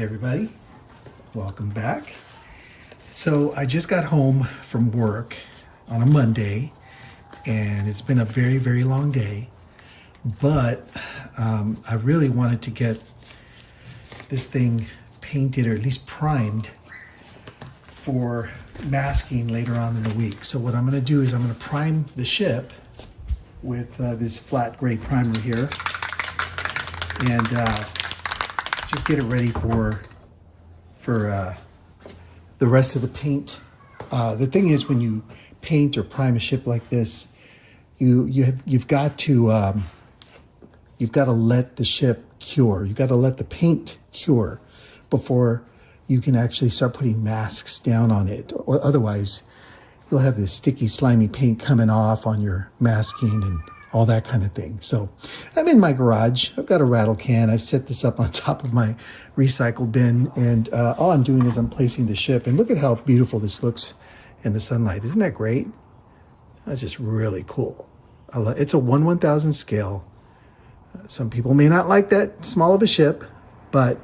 everybody. Welcome back. So I just got home from work on a Monday, and it's been a very, very long day, but I really wanted to get this thing painted or at least primed for masking later on in the week. So what I'm going to do is I'm going to prime the ship with this flat gray primer here, and just get it ready for the rest of the paint. The thing is, when you paint or prime a ship like this, you've got to let the ship cure. You've got to let the paint cure before you can actually start putting masks down on it. Or otherwise, you'll have this sticky, slimy paint coming off on your masking and all that kind of thing. So I'm in my garage. I've got a rattle can. I've set this up on top of my recycle bin, and all I'm doing is I'm placing the ship. And look at how beautiful this looks in the sunlight. Isn't that great? That's just really cool. It's a 1/1000 scale. Some people may not like that small of a ship, but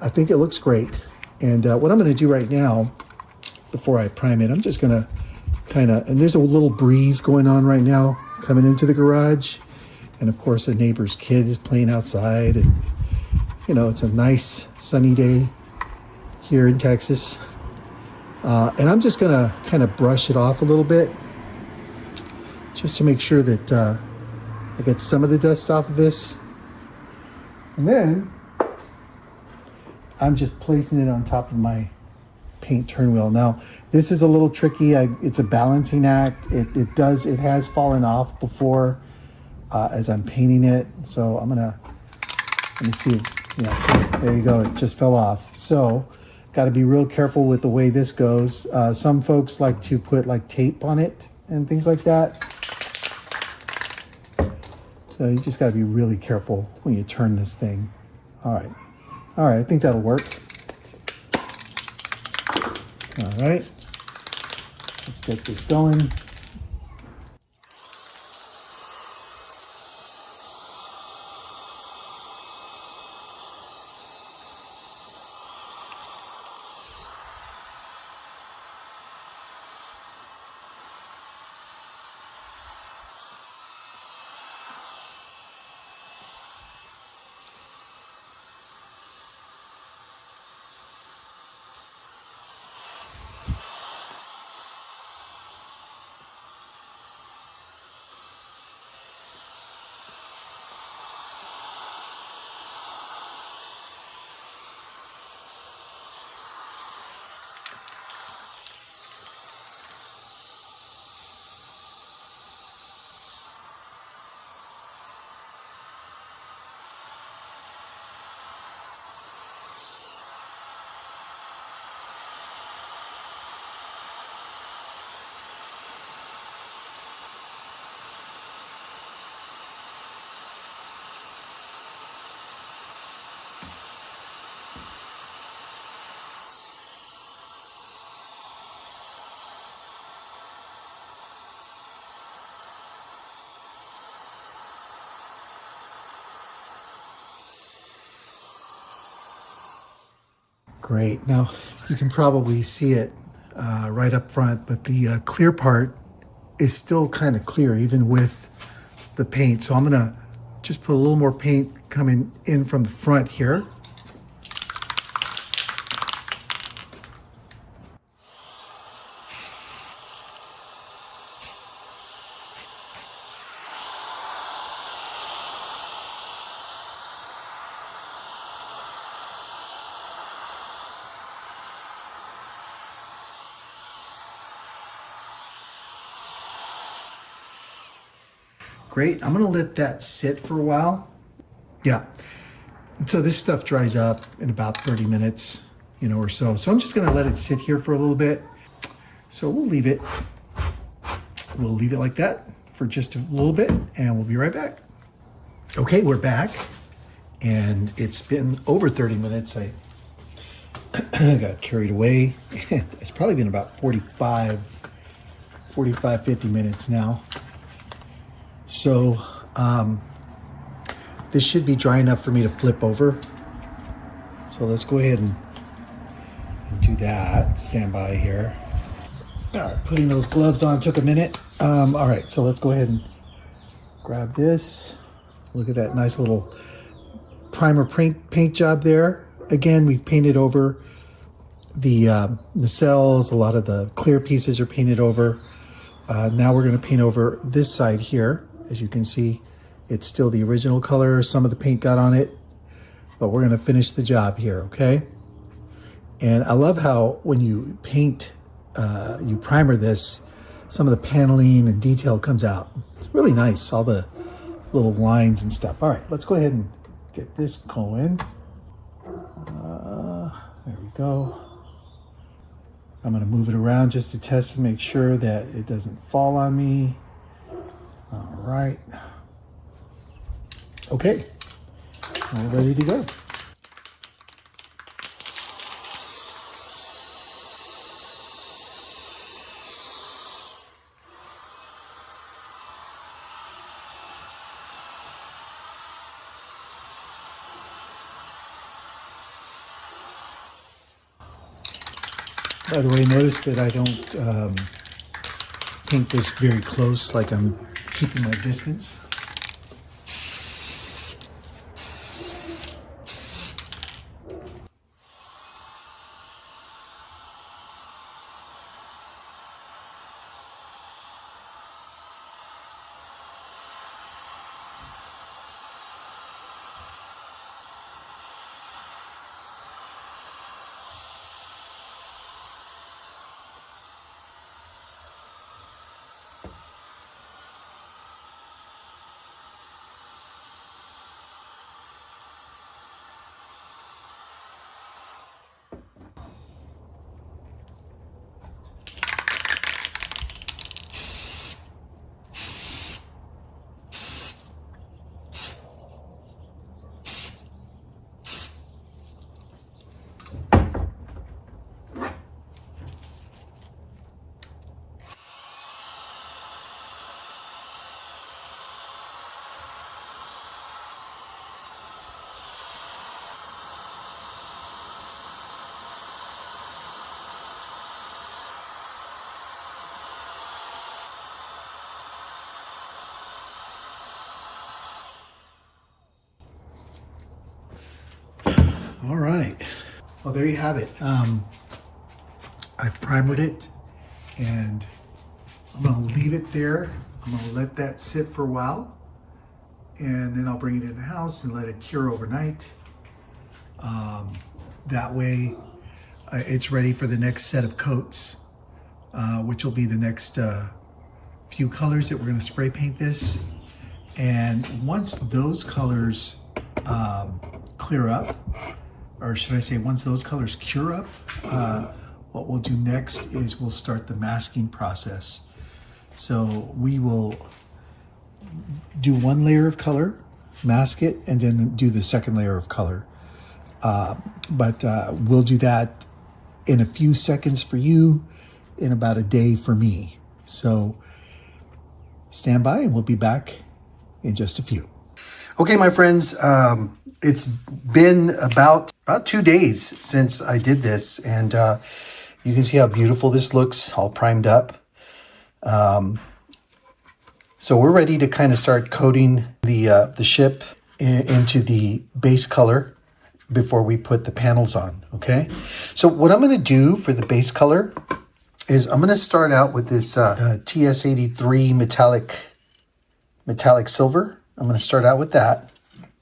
I think it looks great. And what I'm going to do right now, before I prime it, I'm just going to and there's a little breeze going on right now coming into the garage. And of course, a neighbor's kid is playing outside. And, you know, it's a nice sunny day here in Texas. And I'm just going to kind of brush it off a little bit, just to make sure that I get some of the dust off of this. And then I'm just placing it on top of my paint turn wheel. Now, this is a little tricky. It's a balancing act. It has fallen off before as I'm painting it. So let me see. Yeah, see, there you go. It just fell off. So got to be real careful with the way this goes. Some folks like to put like tape on it and things like that. So you just got to be really careful when you turn this thing. All right, I think that'll work. All right, let's get this going. Great. Now, you can probably see it right up front, but the clear part is still kind of clear, even with the paint. So I'm going to just put a little more paint coming in from the front here. Great. I'm going to let that sit for a while. Yeah. So this stuff dries up in about 30 minutes, or so. So I'm just going to let it sit here for a little bit. So we'll leave it like that for just a little bit, and we'll be right back. Okay, we're back, and it's been over 30 minutes. I got carried away. It's probably been about 45, 50 minutes now. So this should be dry enough for me to flip over. So So let's go ahead and do that. Stand by here. All right, putting those gloves on took a minute. All right, so let's go ahead and grab this. Look at that nice little primer paint job there. Again, we've painted over the nacelles. A lot of the clear pieces are painted over. Now we're going to paint over this side here. As you can see, it's still the original color. Some of the paint got on it, but we're going to finish the job here, okay? And I love how when you paint, you primer this, some of the paneling and detail comes out. It's really nice, all the little lines and stuff. All right, let's go ahead and get this going. There we go. I'm going to move it around just to test to make sure that it doesn't fall on me. All right. Okay, all ready to go. By the way, notice that I don't paint this very close, like I'm keeping my distance. All right, well, there you have it. I've primered it, and I'm gonna leave it there. I'm gonna let that sit for a while, and then I'll bring it in the house and let it cure overnight. That way it's ready for the next set of coats, which will be the next few colors that we're gonna spray paint this. And once those colors clear up, or should I say once those colors cure up, what we'll do next is we'll start the masking process. So we will do one layer of color, mask it, and then do the second layer of color. But we'll do that in a few seconds for you, in about a day for me. So stand by and we'll be back in just a few. Okay, my friends, it's been about 2 days since I did this, and you can see how beautiful this looks, all primed up. So we're ready to kind of start coating the ship into the base color before we put the panels on, okay? So what I'm gonna do for the base color is I'm gonna start out with this TS83 metallic silver. I'm gonna start out with that,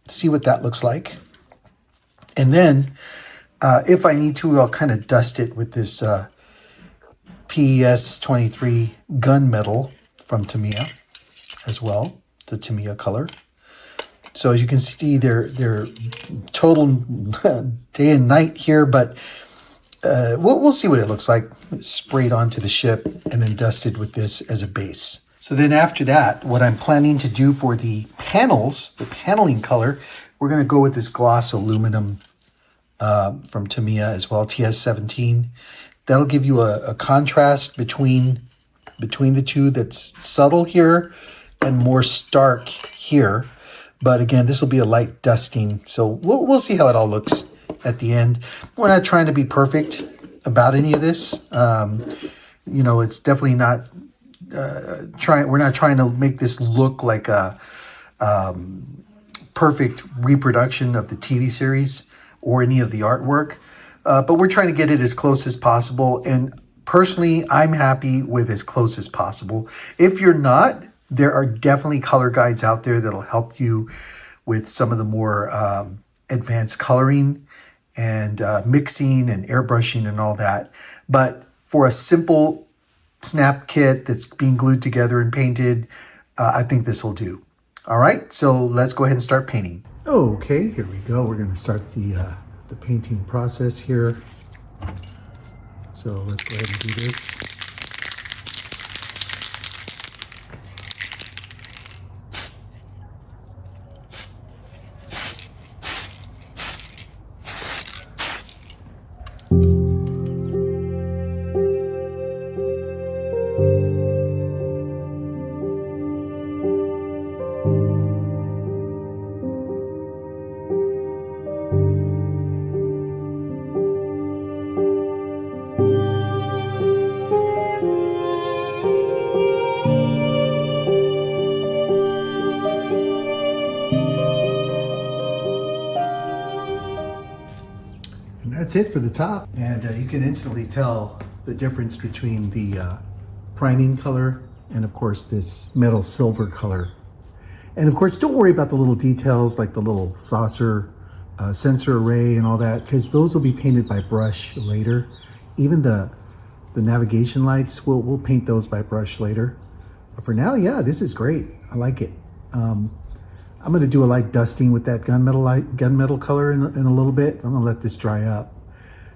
see what that looks like. And then if I need to, I'll kind of dust it with this PES23 gunmetal from Tamiya as well. It's a Tamiya color. So as you can see, they're total day and night here, but we'll see what it looks like. Sprayed onto the ship and then dusted with this as a base. So then after that, what I'm planning to do for the panels, the paneling color, we're going to go with this gloss aluminum from Tamiya as well, TS17. That'll give you a contrast between the two that's subtle here and more stark here. But again, this will be a light dusting. So we'll see how it all looks at the end. We're not trying to be perfect about any of this. You know, it's definitely not we're not trying to make this look like a perfect reproduction of the TV series or any of the artwork, but we're trying to get it as close as possible. And personally, I'm happy with as close as possible. If you're not, there are definitely color guides out there that'll help you with some of the more advanced coloring and mixing and airbrushing and all that. But for a simple snap kit that's being glued together and painted, I think this will do. All right, so let's go ahead and start painting. Okay, here we go. We're going to start the painting process here. So let's go ahead and do this. And that's it for the top. And you can instantly tell the difference between the priming color and of course this metal silver color. And of course, don't worry about the little details like the little saucer sensor array and all that, because those will be painted by brush later. Even the navigation lights, we'll paint those by brush later. But for now, yeah, this is great. I like it. I'm going to do a light dusting with that gunmetal color in a little bit. I'm going to let this dry up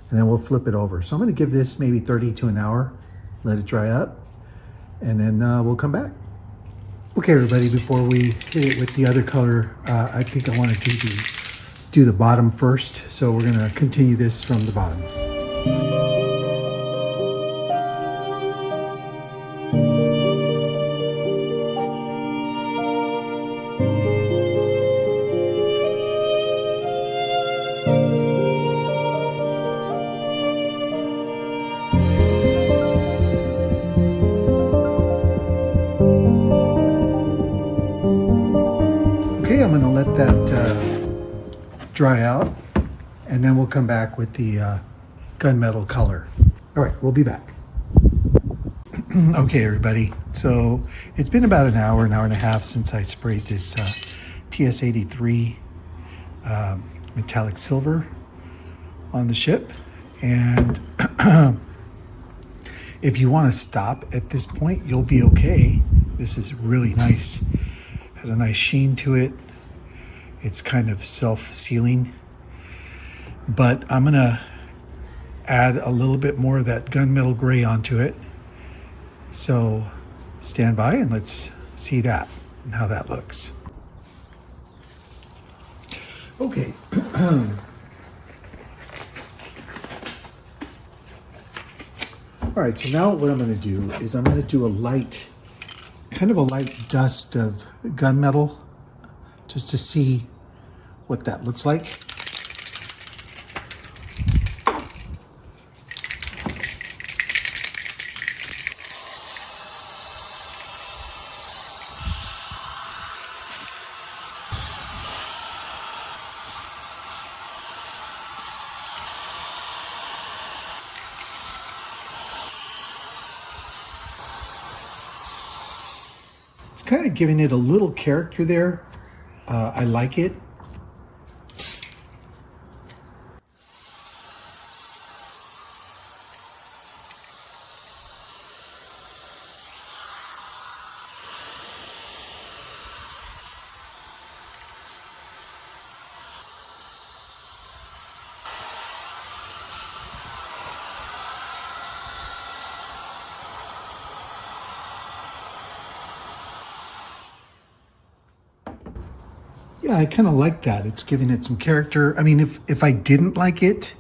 and then we'll flip it over. So I'm going to give this maybe 30 to an hour, let it dry up, and then we'll come back. Okay, everybody, before we hit it with the other color, I think I want to do the bottom first. So we're going to continue this from the bottom. Okay, I'm going to let that dry out, and then we'll come back with the gunmetal color. All right, we'll be back. Okay, everybody. So it's been about an hour and a half since I sprayed this TS-83 metallic silver on the ship. And if you want to stop at this point, you'll be okay. This is really nice. Has a nice sheen to it. It's kind of self-sealing. But I'm gonna add a little bit more of that gunmetal gray onto it. So stand by and let's see that and how that looks. Okay. All right, so now what I'm going to do is I'm going to do kind of a light dust of gunmetal, just to see what that looks like. Kind of giving it a little character there. I like it. Yeah, I kind of like that. It's giving it some character. I mean, if I didn't like it,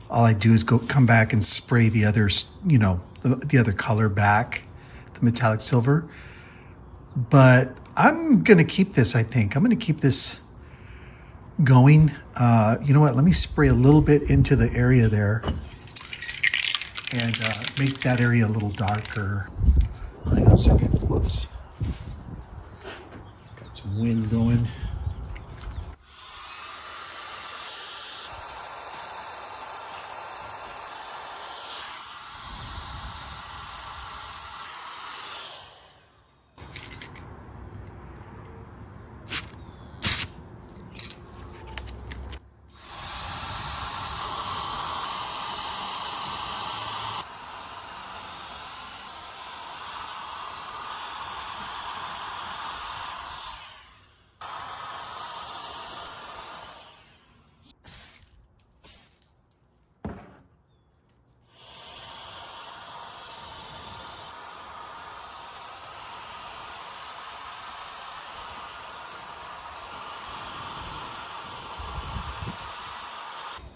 all I do is come back and spray the other, the other color back, the metallic silver. But I'm going to keep this, I think. I'm going to keep this going. You know what? Let me spray a little bit into the area there and make that area a little darker. Hang on a second. Whoops. Got some wind going.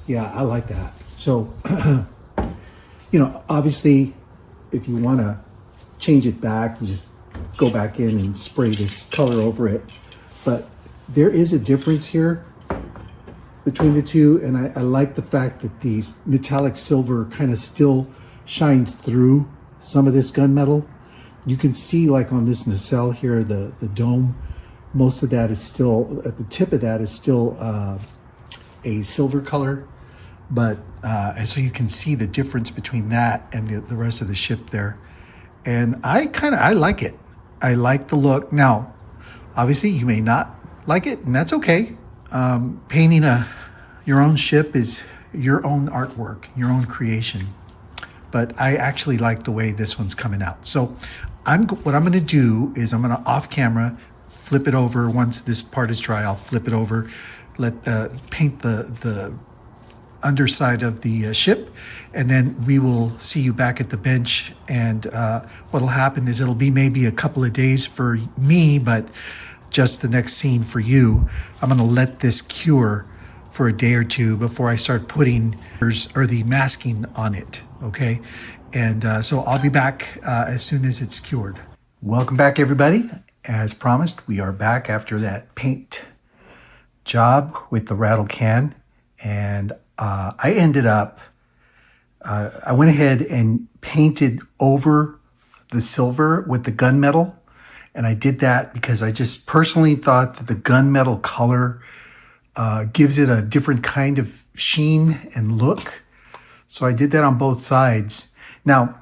Yeah, I like that. So, you know, obviously, if you want to change it back, you just go back in and spray this color over it. But there is a difference here between the two, and I like the fact that the metallic silver kind of still shines through some of this gunmetal. You can see, like on this nacelle here, the dome, most of that is still, at the tip of that is still a silver color. But and so you can see the difference between that and the rest of the ship there. And I like it. I like the look. Now, obviously you may not like it, and that's okay. Painting your own ship is your own artwork, your own creation. But I actually like the way this one's coming out. So what I'm gonna do is I'm gonna off camera, flip it over. Once this part is dry, I'll flip it over, paint the underside of the ship, and then we will see you back at the bench. And what'll happen is it'll be maybe a couple of days for me, but just the next scene for you. I'm gonna let this cure for a day or two before I start putting the masking on it, okay? And so I'll be back as soon as it's cured. Welcome back, everybody. As promised, we are back after that paint job with the rattle can. And I ended up, I went ahead and painted over the silver with the gunmetal. And I did that because I just personally thought that the gunmetal color gives it a different kind of sheen and look. So I did that on both sides. Now,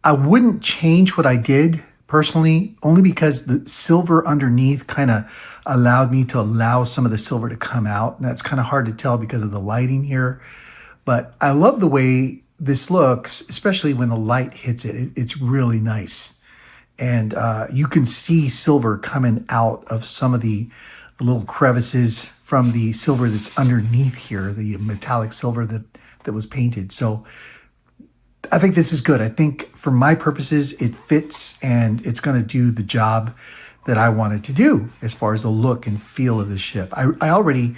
I wouldn't change what I did personally, only because the silver underneath kind of allowed me to allow some of the silver to come out. And that's kind of hard to tell because of the lighting here. But I love the way this looks, especially when the light hits it. It's really nice. And you can see silver coming out of some of the little crevices from the silver that's underneath here, the metallic silver that was painted. So I think this is good. I think for my purposes, it fits and it's going to do the job that I wanted to do as far as the look and feel of the ship. I already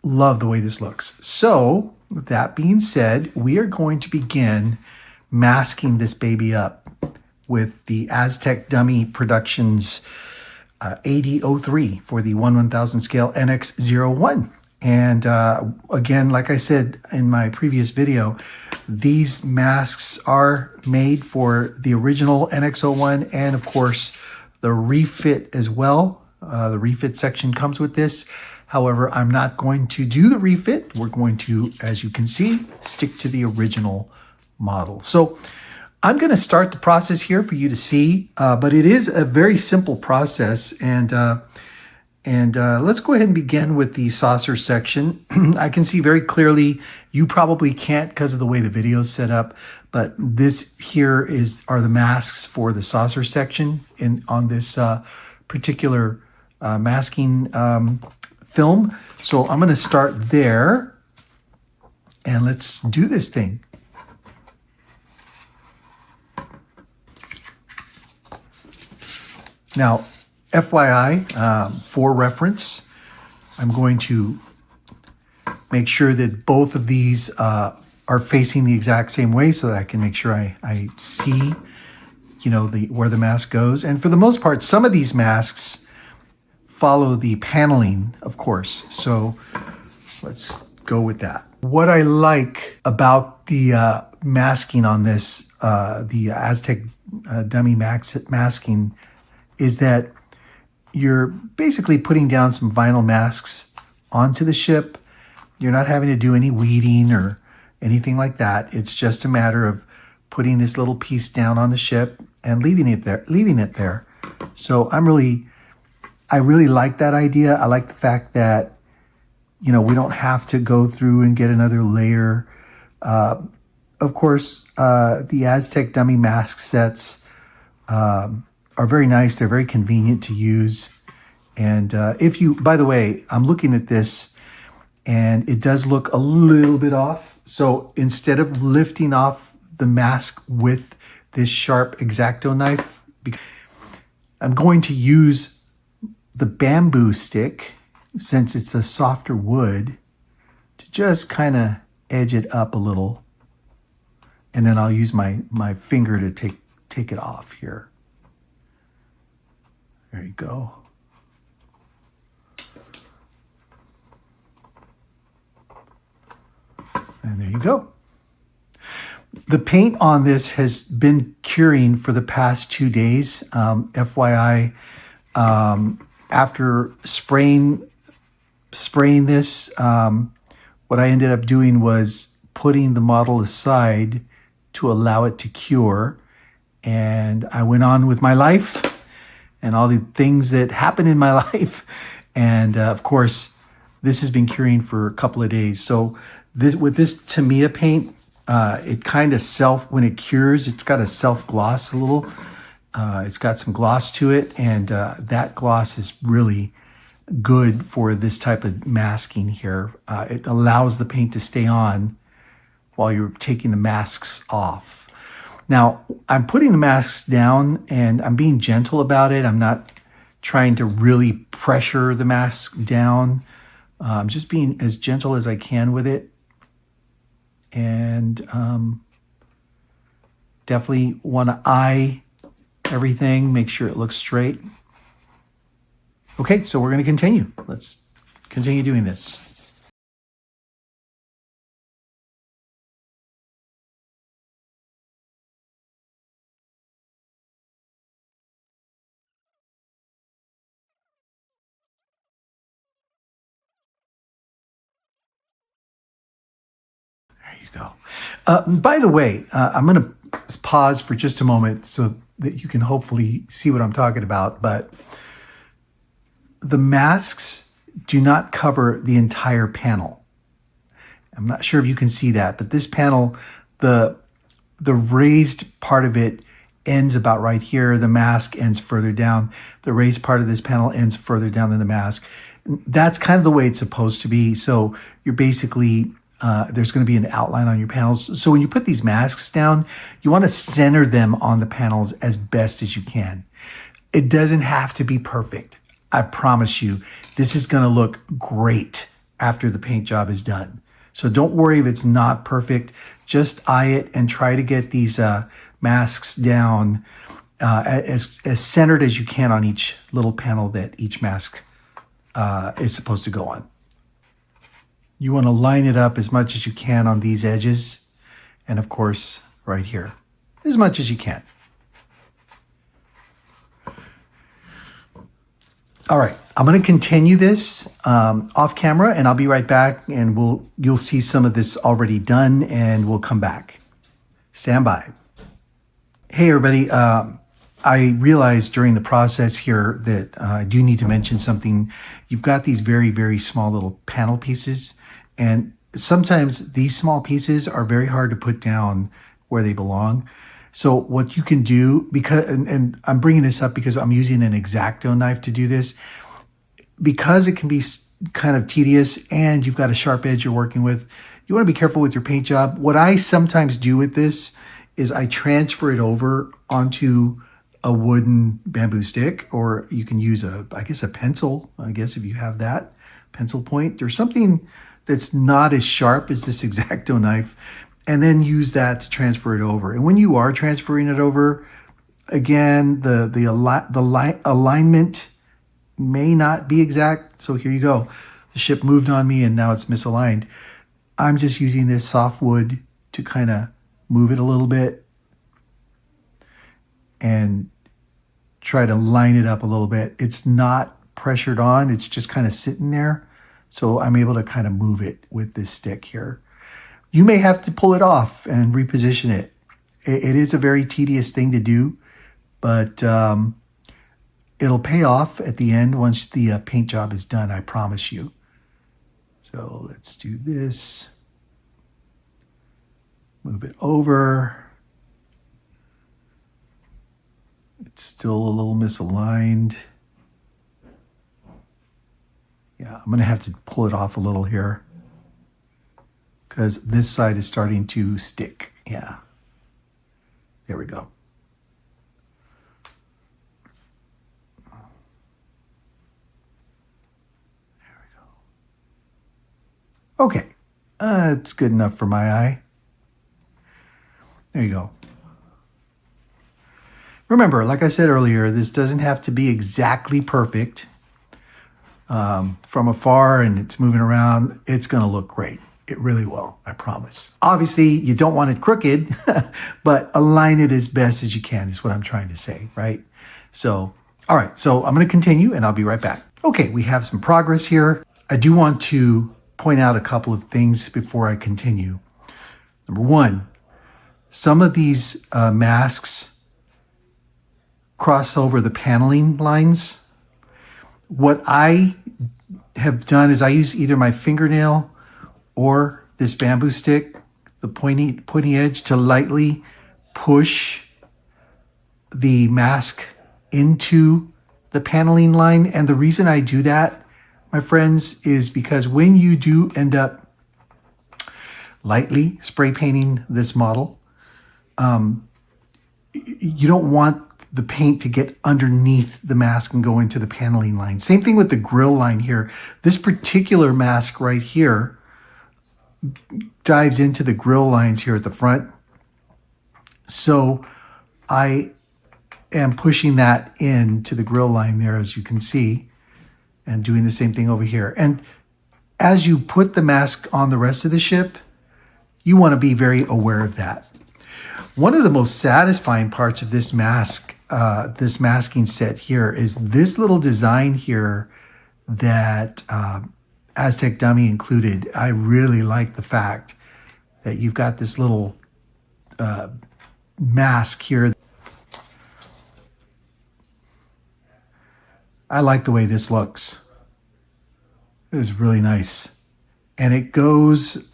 love the way this looks. So with that being said, we are going to begin masking this baby up with the Aztec Dummy Productions 8003 for the 1/1000 scale NX-01. And again, like I said in my previous video, these masks are made for the original NX-01 and of course the refit as well. The refit section comes with this. However, I'm not going to do the refit. We're going to, as you can see, stick to the original model. So I'm going to start the process here for you to see, but it is a very simple process. And let's go ahead and begin with the saucer section. I can see very clearly, you probably can't because of the way the video is set up, but this here are the masks for the saucer section on this particular masking film. So I'm going to start there and let's do this thing. Now, FYI, for reference, I'm going to make sure that both of these are facing the exact same way so that I can make sure I see, where the mask goes. And for the most part, some of these masks follow the paneling, of course. So let's go with that. What I like about the masking on this, the Aztec Dummy masking, is that you're basically putting down some vinyl masks onto the ship. You're not having to do any weeding or anything like that. It's just a matter of putting this little piece down on the ship and leaving it there. So I really like that idea. I like the fact that, you know, we don't have to go through and get another layer. Of course, the Aztec Dummy mask sets are very nice. They're very convenient to use. And by the way, I'm looking at this and it does look a little bit off. So instead of lifting off the mask with this sharp X-Acto knife, I'm going to use the bamboo stick, since it's a softer wood, to just kind of edge it up a little. And then I'll use my finger to take it off here. There you go. And there you go. The paint on this has been curing for the past 2 days. FYI, after spraying this, what I ended up doing was putting the model aside to allow it to cure. And I went on with my life and all the things that happen in my life. And of course, this has been curing for a couple of days. So with this Tamiya paint, it kind of when it cures, it's got a self-gloss a little. It's got some gloss to it, and that gloss is really good for this type of masking here. It allows the paint to stay on while you're taking the masks off. Now, I'm putting the masks down and I'm being gentle about it. I'm not trying to really pressure the mask down. I'm just being as gentle as I can with it. And definitely want to eye everything, make sure it looks straight. Okay, so we're going to continue. Let's continue doing this. There you go. By the way, I'm going to pause for just a moment so that you can hopefully see what I'm talking about. But the masks do not cover the entire panel. I'm not sure if you can see that, but this panel, the raised part of it ends about right here. The mask ends further down. The raised part of this panel ends further down than the mask. That's kind of the way it's supposed to be. So you're basically, there's going to be an outline on your panels. So when you put these masks down, you want to center them on the panels as best as you can. It doesn't have to be perfect. I promise you, this is going to look great after the paint job is done. So don't worry if it's not perfect. Just eye it and try to get these masks down as centered as you can on each little panel that each mask is supposed to go on. You want to line it up as much as you can on these edges. And of course, right here, as much as you can. All right, I'm going to continue this off camera, and I'll be right back, and you'll see some of this already done, and we'll come back. Stand by. Hey, everybody. I realized during the process here that I do need to mention something. You've got these very, very small little panel pieces, and sometimes these small pieces are very hard to put down where they belong. So what you can do, and I'm bringing this up because I'm using an X-Acto knife to do this, because it can be kind of tedious and you've got a sharp edge you're working with, you want to be careful with your paint job. What I sometimes do with this is I transfer it over onto a wooden bamboo stick, or you can use a pencil, if you have that, pencil point or something that's not as sharp as this X-Acto knife, and then use that to transfer it over. And when you are transferring it over, again, the alignment may not be exact. So here you go. The ship moved on me and now it's misaligned. I'm just using this soft wood to kind of move it a little bit and try to line it up a little bit. It's not pressured on, it's just kind of sitting there. So I'm able to kind of move it with this stick here. You may have to pull it off and reposition it. It is a very tedious thing to do, but it'll pay off at the end once the paint job is done, I promise you. So let's do this. Move it over. It's still a little misaligned. Yeah, I'm gonna have to pull it off a little here because this side is starting to stick. Yeah, there we go. There we go. Okay, it's good enough for my eye. There you go. Remember, like I said earlier, this doesn't have to be exactly perfect. From afar and it's moving around, it's going to look great. It really will, I promise. Obviously, you don't want it crooked, but align it as best as you can is what I'm trying to say, right? So, all right, so I'm going to continue and I'll be right back. Okay, we have some progress here. I do want to point out a couple of things before I continue. Number one, some of these masks cross over the paneling lines. What I have done is I use either my fingernail or this bamboo stick, the pointy edge, to lightly push the mask into the paneling line. And the reason I do that, my friends, is because when you do end up lightly spray painting this model, you don't want the paint to get underneath the mask and go into the paneling line. Same thing with the grill line here. This particular mask right here dives into the grill lines here at the front. So I am pushing that into the grill line there, as you can see, and doing the same thing over here. And as you put the mask on the rest of the ship, you want to be very aware of that. One of the most satisfying parts of this mask, this masking set here, is this little design here that Aztec Dummy included. I really like the fact that you've got this little mask here. I like the way this looks. It is really nice. And it goes...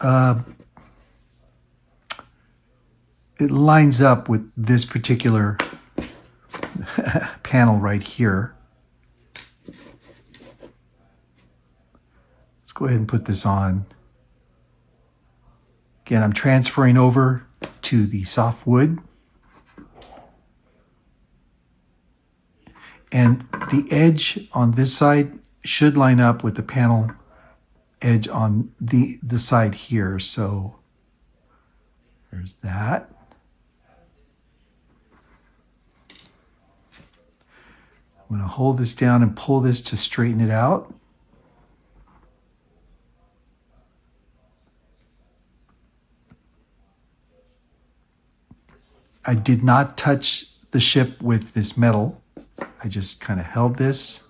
it lines up with this particular panel right here. Let's go ahead and put this on. Again, I'm transferring over to the soft wood. And the edge on this side should line up with the panel edge on the side here. So there's that. I'm going to hold this down and pull this to straighten it out. I did not touch the ship with this metal. I just kind of held this.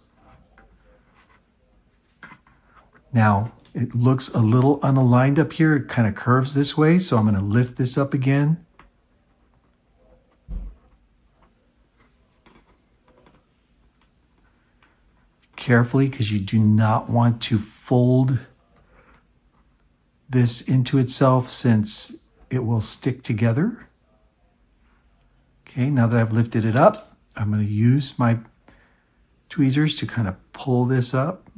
Now, it looks a little unaligned up here. It kind of curves this way, so I'm going to lift this up again. Carefully, because you do not want to fold this into itself since it will stick together. Okay, now that I've lifted it up, I'm going to use my tweezers to kind of pull this up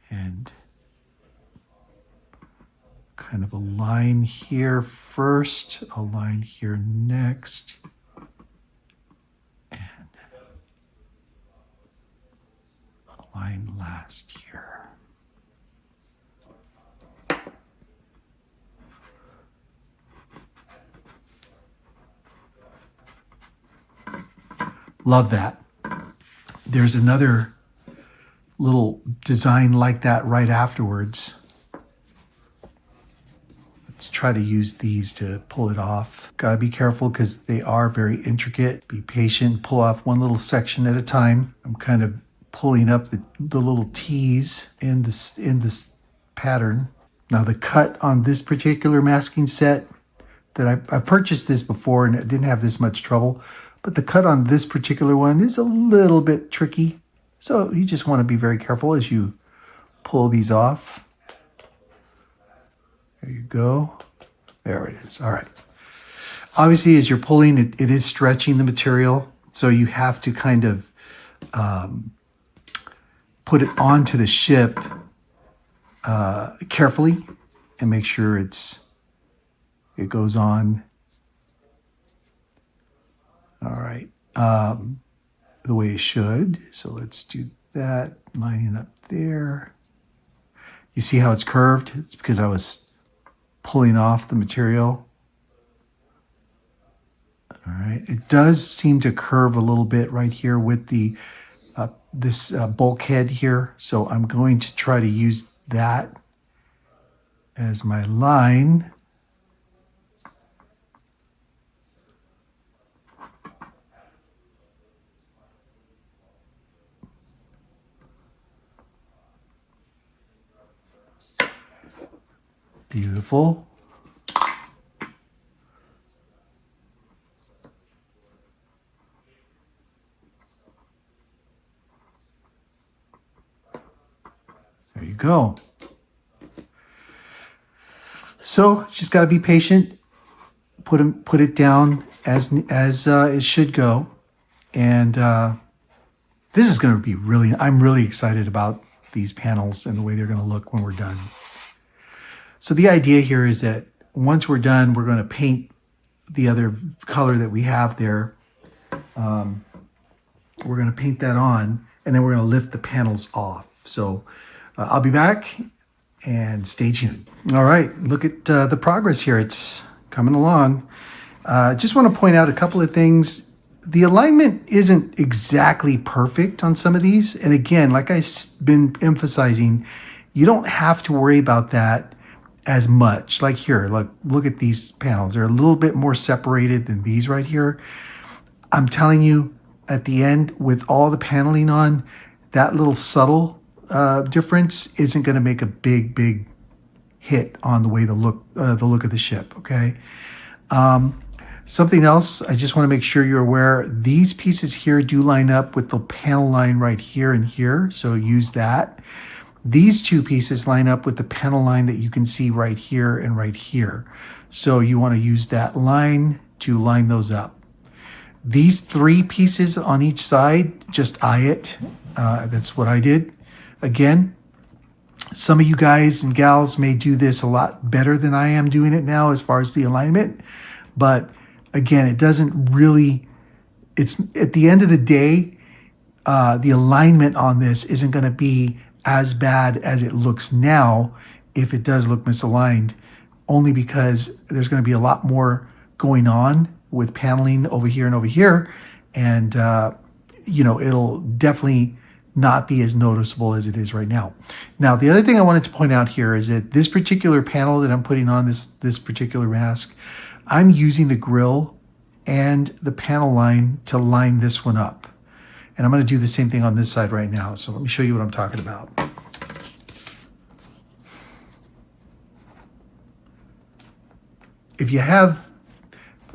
and kind of a line here first, a line here next. Line last here. Love that. there's another little design like that right afterwards. Let's try to use these to pull it off. Gotta be careful because they are very intricate. Be patient, pull off one little section at a time. I'm kind of pulling up the little T's in this pattern. Now the cut on this particular masking set that I purchased this before and it didn't have this much trouble, but the cut on this particular one is a little bit tricky. So you just want to be very careful as you pull these off. There you go. There it is. All right. Obviously, as you're pulling, it is stretching the material. So you have to kind of put it onto the ship carefully and make sure it goes on. All right. The way it should. So let's do that. Lining up there. You see how it's curved? It's because I was pulling off the material. All right, it does seem to curve a little bit right here with the this bulkhead here. So I'm going to try to use that as my line. Beautiful. There you go. So just got to be patient. Put it down as it should go, and this is going to be really. I'm really excited about these panels and the way they're going to look when we're done. So the idea here is that once we're done, we're going to paint the other color that we have there. We're going to paint that on, and then we're going to lift the panels off. So I'll be back, and stay tuned. All right, look at the progress here. It's coming along. Just want to point out a couple of things. The alignment isn't exactly perfect on some of these. And again, like I've been emphasizing, you don't have to worry about that as much. Like here, look at these panels. They're a little bit more separated than these right here. I'm telling you, at the end, with all the paneling on, that little subtle difference isn't going to make a big hit on the way the look of the ship. Okay. Something else, I just want to make sure you're aware. These pieces here do line up with the panel line right here and here. So use that. These two pieces line up with the panel line that you can see right here and right here. So you want to use that line to line those up. These three pieces on each side, just eye it. That's what I did. Again, some of you guys and gals may do this a lot better than I am doing it now as far as the alignment. But again, it doesn't really, it's at the end of the day, the alignment on this isn't going to be as bad as it looks now if it does look misaligned, only because there's going to be a lot more going on with paneling over here and over here. And, it'll definitely not be as noticeable as it is right now. Now, the other thing I wanted to point out here is that this particular panel that I'm putting on this particular mask, I'm using the grill and the panel line to line this one up. And I'm going to do the same thing on this side right now. So let me show you what I'm talking about. If you have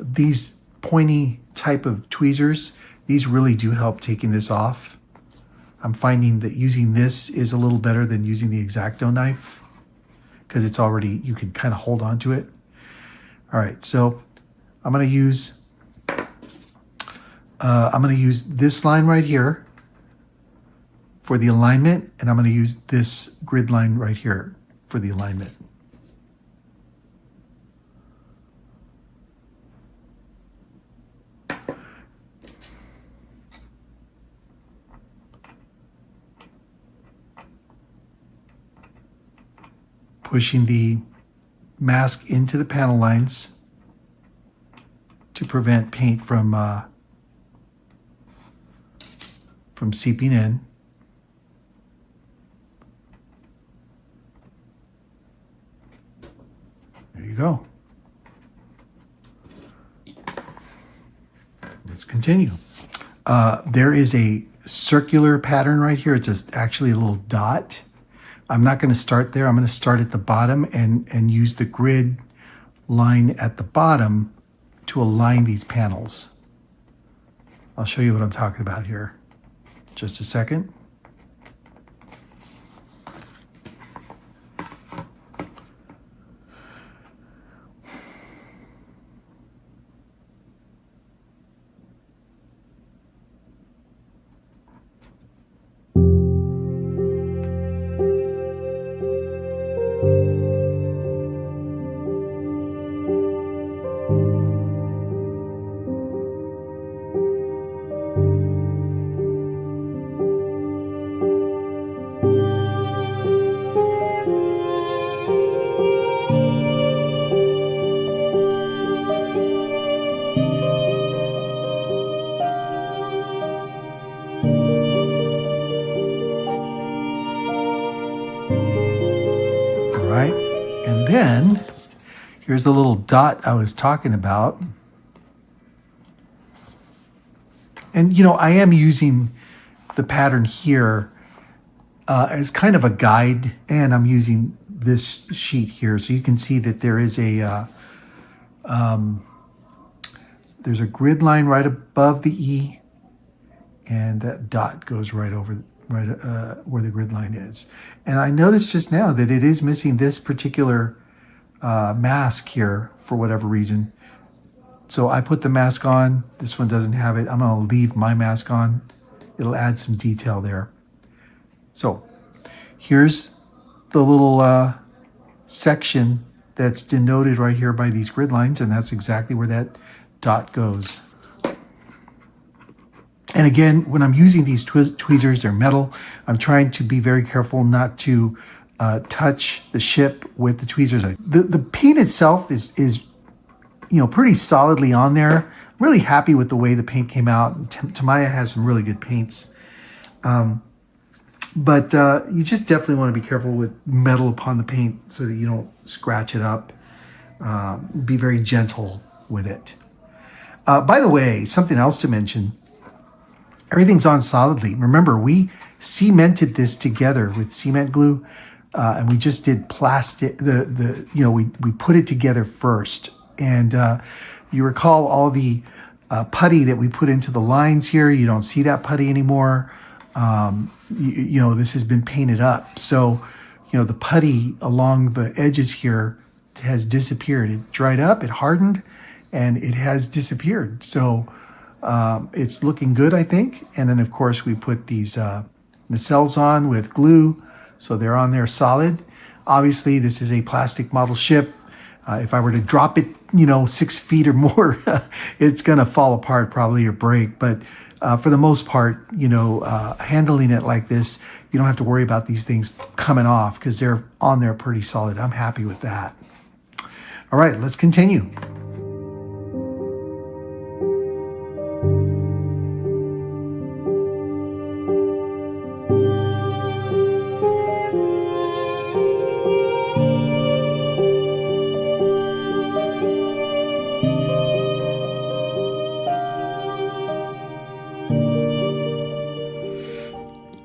these pointy type of tweezers, these really do help taking this off. I'm finding that using this is a little better than using the X-Acto knife because it's already, you can kind of hold on to it. All right, so I'm going to use this line right here for the alignment, and I'm going to use this grid line right here for the alignment. Pushing the mask into the panel lines to prevent paint from from seeping in. There you go. Let's continue. There is a circular pattern right here. It's just actually a little dot. I'm not going to start there. I'm going to start at the bottom and use the grid line at the bottom to align these panels. I'll show you what I'm talking about here. Just a second. And then here's the little dot I was talking about. And, you know, I am using the pattern here as kind of a guide, and I'm using this sheet here. So you can see that there is a, there's a grid line right above the E, and that dot goes right over where the grid line is. And I noticed just now that it is missing this particular mask here for whatever reason. So I put the mask on. This one doesn't have it. I'm going to leave my mask on. It'll add some detail there. So here's the little section that's denoted right here by these grid lines, and that's exactly where that dot goes. And again, when I'm using these tweezers, they're metal. I'm trying to be very careful not to touch the ship with the tweezers. The paint itself is you know, pretty solidly on there. I'm really happy with the way the paint came out. Tamaya has some really good paints. But you just definitely want to be careful with metal upon the paint so that you don't scratch it up. Be very gentle with it. By the way, something else to mention. Everything's on solidly. Remember, we cemented this together with cement glue, and we just did plastic. We put it together first. And you recall all the putty that we put into the lines here. You don't see that putty anymore. You know, this has been painted up. So, you know, the putty along the edges here has disappeared. It dried up, it hardened, and it has disappeared. So it's looking good, I think. And then, of course, we put these nacelles on with glue, so they're on there solid. Obviously, this is a plastic model ship. If I were to drop it, you know, 6 feet or more, it's going to fall apart probably or break. But for the most part, you know, handling it like this, you don't have to worry about these things coming off because they're on there pretty solid. I'm happy with that. All right, let's continue.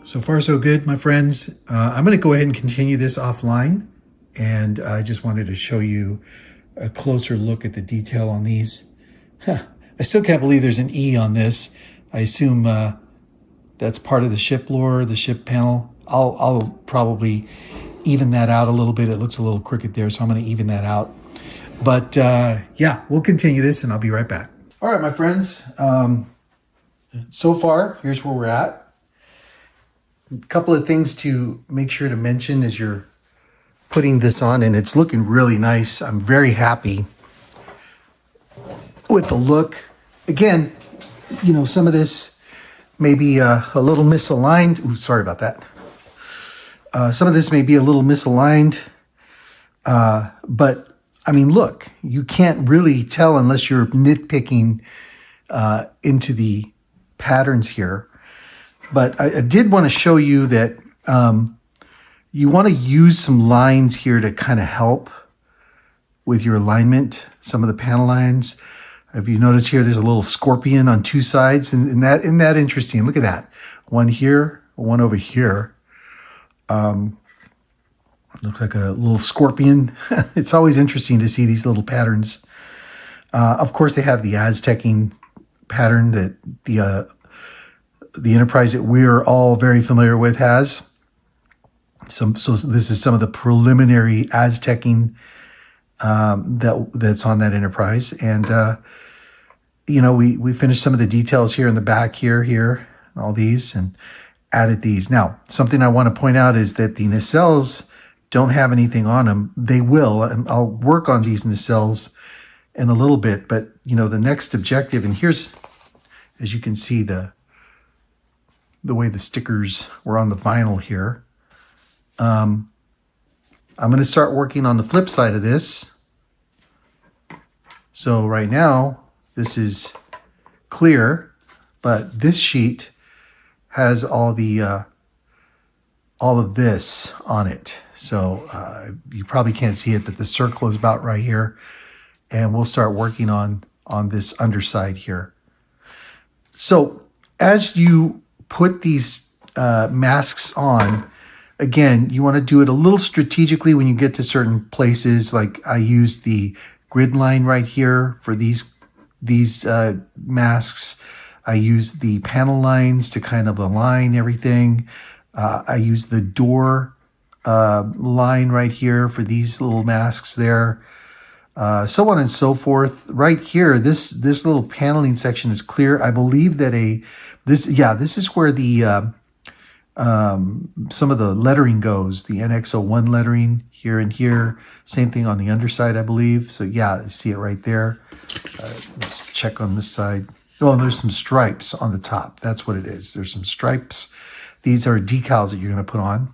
So far, so good, my friends. I'm going to go ahead and continue this offline. And I just wanted to show you a closer look at the detail on these. I still can't believe there's an E on this. I assume that's part of the ship lore, the ship panel. I'll probably even that out a little bit. It looks a little crooked there, so I'm going to even that out. But yeah, we'll continue this and I'll be right back. All right, my friends. So far, here's where we're at. A couple of things to make sure to mention as you're putting this on, and it's looking really nice. I'm very happy with the look. Again, you know, some of this may be a little misaligned. Ooh, sorry about that. Some of this may be a little misaligned, but I mean, look, you can't really tell unless you're nitpicking into the patterns here. But I did want to show you that you want to use some lines here to kind of help with your alignment, some of the panel lines. If you notice here, there's a little scorpion on two sides. And isn't that interesting? Look at that. One here, one over here. Looks like a little scorpion. It's always interesting to see these little patterns. Of course, they have the Aztecing pattern that the Enterprise that we're all very familiar with has. So this is some of the preliminary Aztecing that's on that Enterprise. And, we finished some of the details here in the back here, all these, and added these. Now, something I want to point out is that the nacelles don't have anything on them. They will, and I'll work on these nacelles in a little bit. But, the next objective, and here's, as you can see, the way the stickers were on the vinyl here. I'm going to start working on the flip side of this. So right now, this is clear, but this sheet has all of this on it. So you probably can't see it, but the circle is about right here. And we'll start working on this underside here. So as you put these masks on, again, you want to do it a little strategically when you get to certain places. Like I use the grid line right here for these masks. I use the panel lines to kind of align everything. I use the door line right here for these little masks there. So on and so forth. Right here, this little paneling section is clear. I believe that this is where the some of the lettering goes. The NX-01 lettering here and here. Same thing on the underside, I believe. So yeah, you see it right there. Let's check on this side. Oh, and there's some stripes on the top. That's what it is. There's some stripes. These are decals that you're going to put on.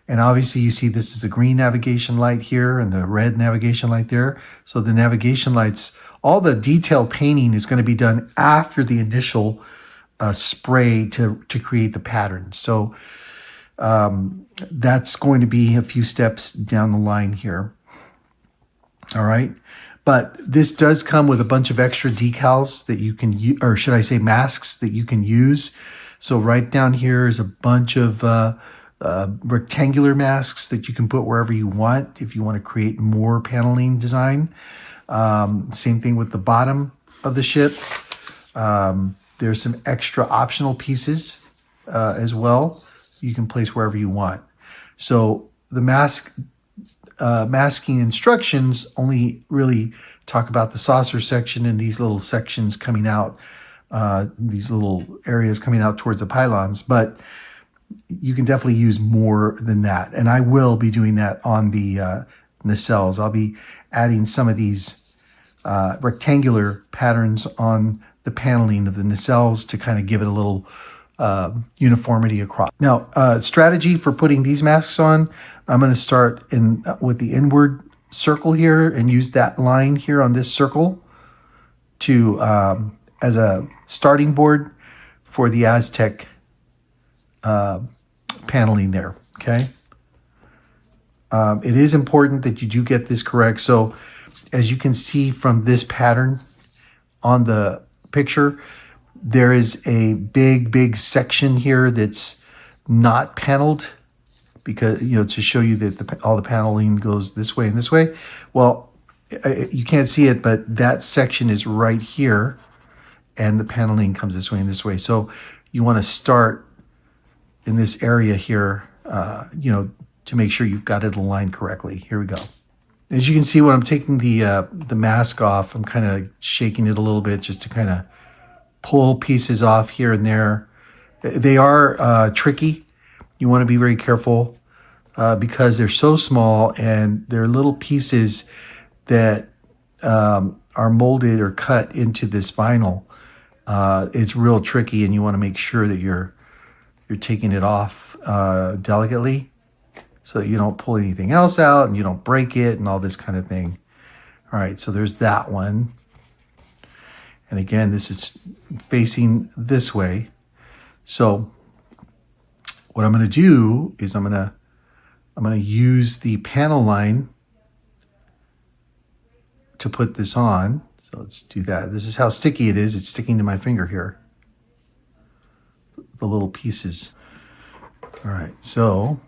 And obviously you see this is a green navigation light here and the red navigation light there. So the navigation lights, all the detail painting is going to be done after the initial spray to create the pattern. So that's going to be a few steps down the line here. All right. But this does come with a bunch of extra decals that you can use, or should I say masks that you can use. So right down here is a bunch of rectangular masks that you can put wherever you want if you want to create more paneling design. Same thing with the bottom of the ship. There's some extra optional pieces as well you can place wherever you want. So the masking instructions only really talk about the saucer section and these little sections coming out, these little areas coming out towards the pylons, but you can definitely use more than that. And I will be doing that on the nacelles. I'll be adding some of these rectangular patterns on the paneling of the nacelles to kind of give it a little uniformity across. Now, strategy for putting these masks on, I'm going to start with the inward circle here and use that line here on this circle to as a starting board for the Aztec paneling there. Okay. It is important that you do get this correct. So as you can see from this pattern on the picture, there is a big section here that's not paneled because, to show you that all the paneling goes this way and this way. Well, you can't see it, but that section is right here and the paneling comes this way and this way. So you want to start in this area here, to make sure you've got it aligned correctly. Here we go. As you can see, when I'm taking the mask off, I'm kind of shaking it a little bit just to kind of pull pieces off here and there. They are tricky. You want to be very careful because they're so small and they're little pieces that are molded or cut into this vinyl. It's real tricky, and you want to make sure that you're taking it off delicately so that you don't pull anything else out and you don't break it and all this kind of thing. All right, so there's that one. And again, this is facing this way. So what I'm going to do is I'm going to use the panel line to put this on. So let's do that. This is how sticky it is. It's sticking to my finger here. The little pieces. All right, so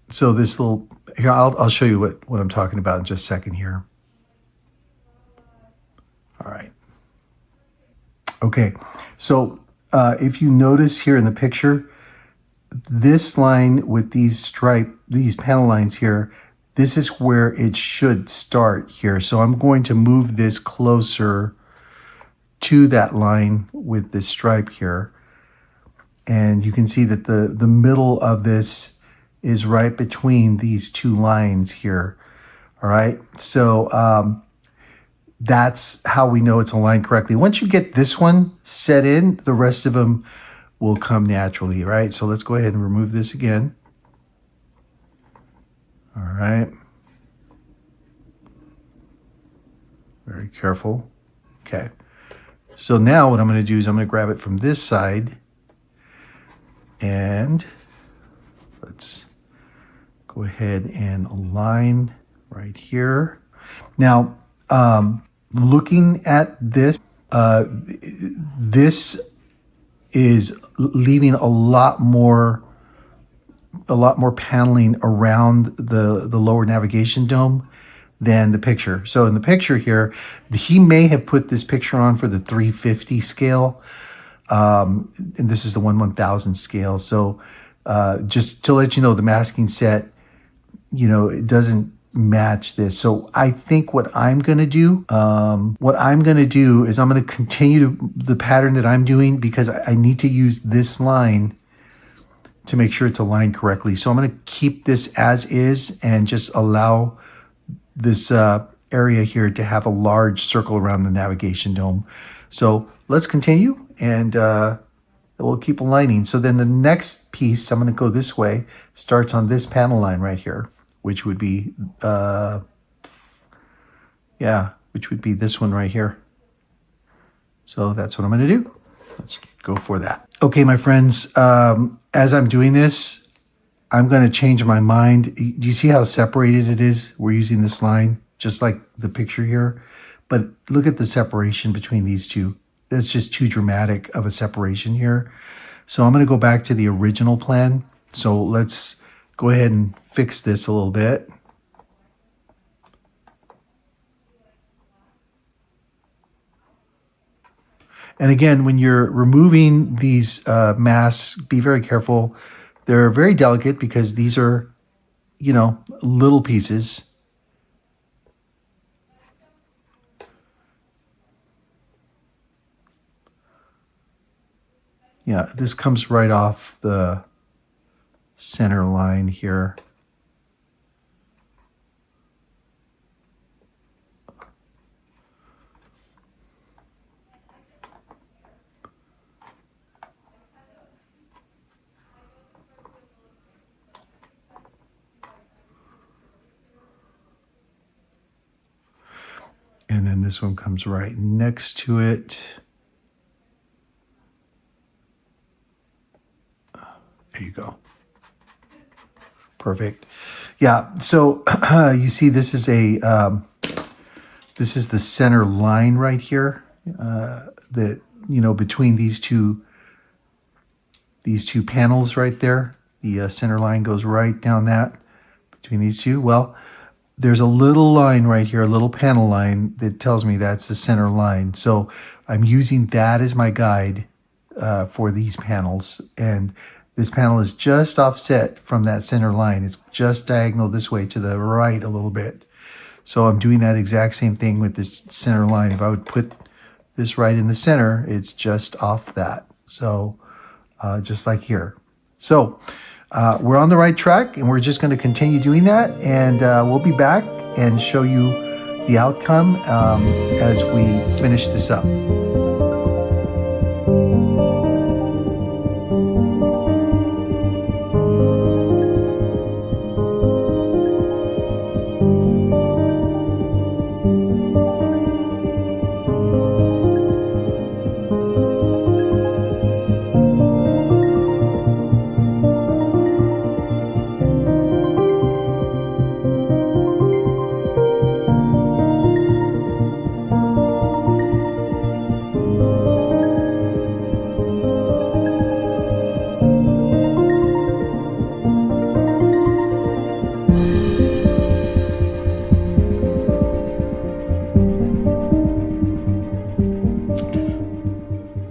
this little, here, I'll show you what I'm talking about in just a second here. All right. Okay, so if you notice here in the picture, this line with these panel lines here, this is where it should start here. So I'm going to move this closer to that line with this stripe here. And you can see that the middle of this is right between these two lines here. All right, so that's how we know it's aligned correctly. Once you get this one set in, the rest of them will come naturally, right? So let's go ahead and remove this again. All right. Very careful. Okay. So now what I'm going to do is I'm going to grab it from this side and let's go ahead and align right here. Now, looking at this, this is leaving a lot more paneling around the lower navigation dome than the picture. So in the picture here, he may have put this picture on for the 350 scale, and this is the 1/1000 scale. So just to let you know, the masking set, it doesn't match this. So I think what I'm going to do is I'm going to continue the pattern that I'm doing because I need to use this line to make sure it's aligned correctly. So I'm going to keep this as is and just allow this area here to have a large circle around the navigation dome. So let's continue and we'll keep aligning. So then the next piece, I'm going to go this way, starts on this panel line right here, which would be, which would be this one right here. So that's what I'm going to do. Let's go for that. Okay, my friends, as I'm doing this, I'm going to change my mind. Do you see how separated it is? We're using this line, just like the picture here. But look at the separation between these two. That's just too dramatic of a separation here. So I'm going to go back to the original plan. So let's go ahead and fix this a little bit. And again, when you're removing these masks, be very careful. They're very delicate because these are, little pieces. Yeah, this comes right off the center line here. And then this one comes right next to it. There you go. Perfect. Yeah, so you see this is the center line right here that, between these two panels right there. The center line goes right down that between these two. Well, there's a little line right here, a little panel line that tells me that's the center line. So I'm using that as my guide for these panels. And this panel is just offset from that center line. It's just diagonal this way to the right a little bit. So I'm doing that exact same thing with this center line. If I would put this right in the center, it's just off that. So just like here. So we're on the right track and we're just going to continue doing that. And we'll be back and show you the outcome as we finish this up.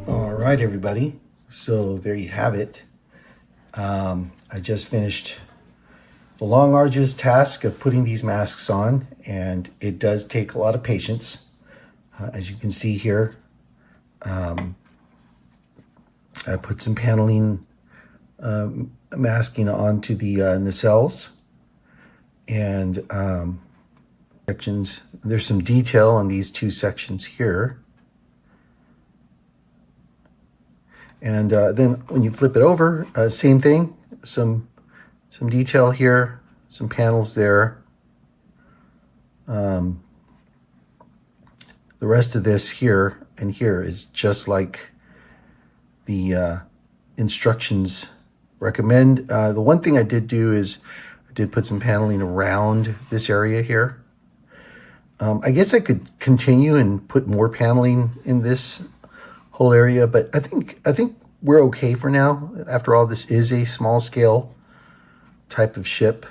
All right, everybody. So there you have it. I just finished the long, arduous task of putting these masks on, and it does take a lot of patience. As you can see here, I put some paneling masking onto the nacelles, and sections. There's some detail on these two sections here. And then when you flip it over, same thing, some detail here, some panels there. The rest of this here and here is just like the instructions recommend. The one thing I did do is I did put some paneling around this area here. I guess I could continue and put more paneling in this whole area, but I think we're okay for now. After all, this is a small scale type of ship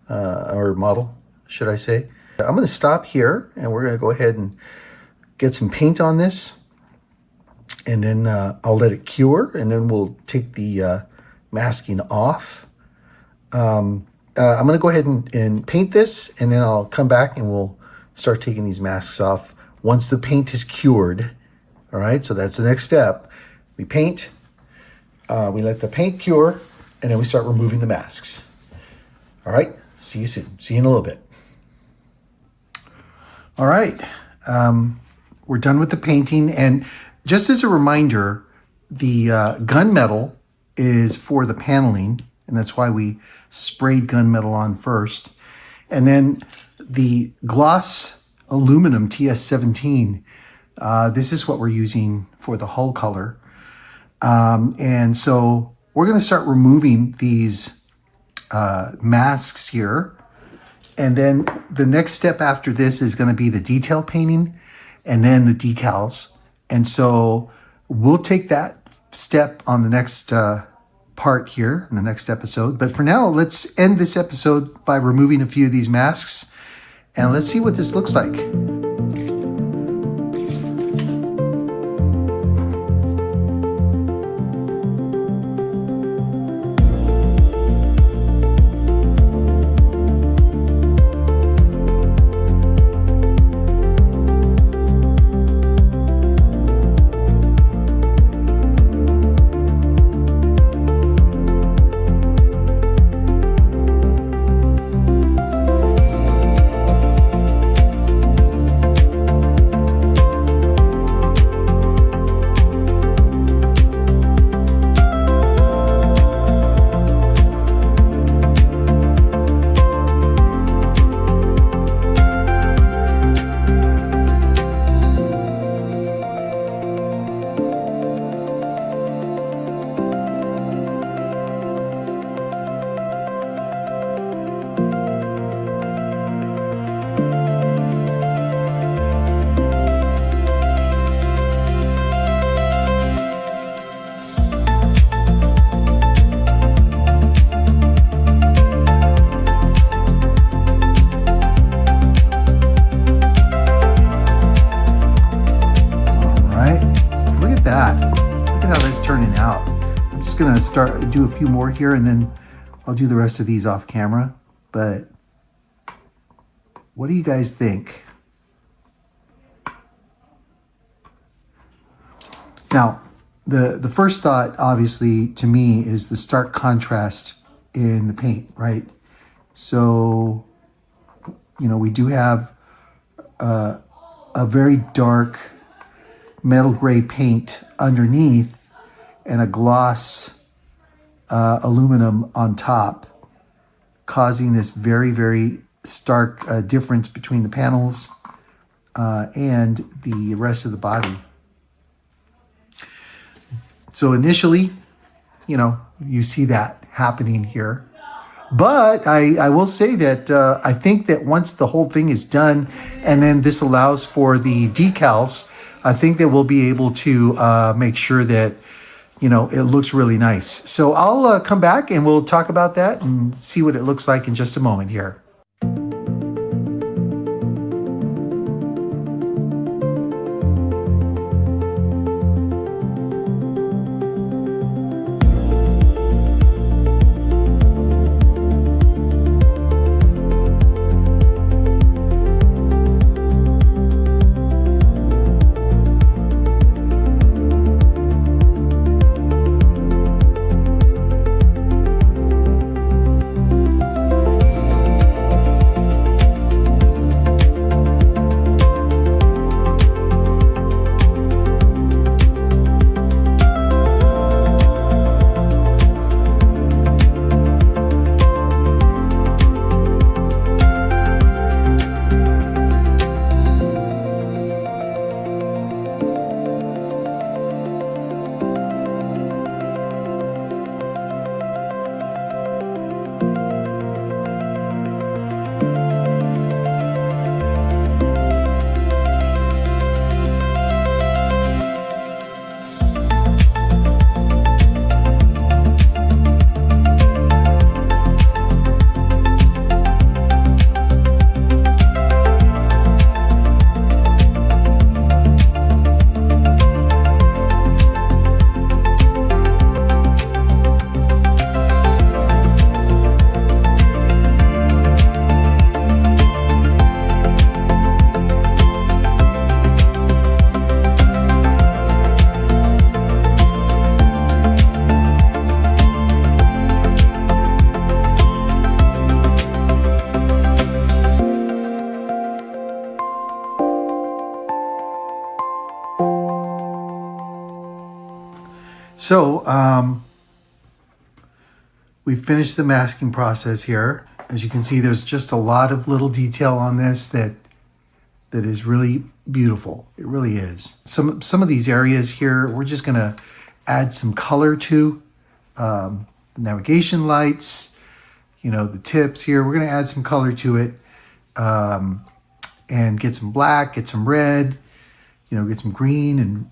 or model, should I say. I'm going to stop here, and we're going to go ahead and get some paint on this, and then I'll let it cure, and then we'll take the masking off. I'm going to go ahead and paint this, and then I'll come back and we'll start taking these masks off once the paint is cured. All right, so that's the next step. We paint, we let the paint cure, and then we start removing the masks. All right, see you soon. See you in a little bit. All right, we're done with the painting. And just as a reminder, the gunmetal is for the paneling, and that's why we sprayed gunmetal on first. And then the gloss aluminum TS17, this is what we're using for the hull color. And so we're going to start removing these masks here. And then the next step after this is going to be the detail painting and then the decals. And so we'll take that step on the next part here in the next episode. But for now, let's end this episode by removing a few of these masks. And let's see what this looks like. Turning out. I'm just gonna do a few more here, and then I'll do the rest of these off camera. But what do you guys think? Now, the first thought, obviously, to me is the stark contrast in the paint, right? So, you know, we do have a very dark metal gray paint underneath and a gloss aluminum on top, causing this very, very stark difference between the panels and the rest of the body. So initially, you know, you see that happening here. But I will say that I think that once the whole thing is done, and then this allows for the decals, I think that we'll be able to make sure that, you know, it looks really nice. So I'll come back and we'll talk about that and see what it looks like in just a moment here. So we finished the masking process here. As you can see, there's just a lot of little detail on this that is really beautiful. It really is. Some of these areas here, we're just gonna add some color to. The navigation lights, the tips here, we're gonna add some color to it, and get some black, get some red, get some green, and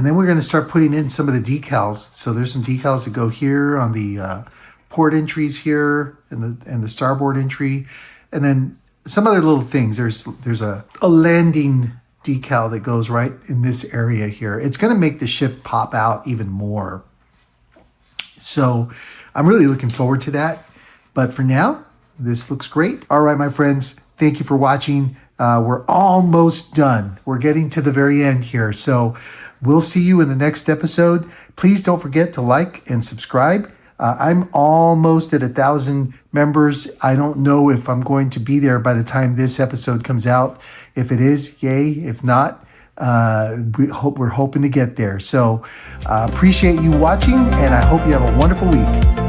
then we're gonna start putting in some of the decals. So there's some decals that go here on the port entries here and the starboard entry, and then some other little things. There's a landing decal that goes right in this area here. It's going to make the ship pop out even more. So I'm really looking forward to that. But for now, this looks great. All right, my friends, thank you for watching. We're almost done. We're getting to the very end here. So we'll see you in the next episode. Please don't forget to like and subscribe. I'm almost at 1,000 members. I don't know if I'm going to be there by the time this episode comes out. If it is, yay. If not, we're hoping to get there. So appreciate you watching, and I hope you have a wonderful week.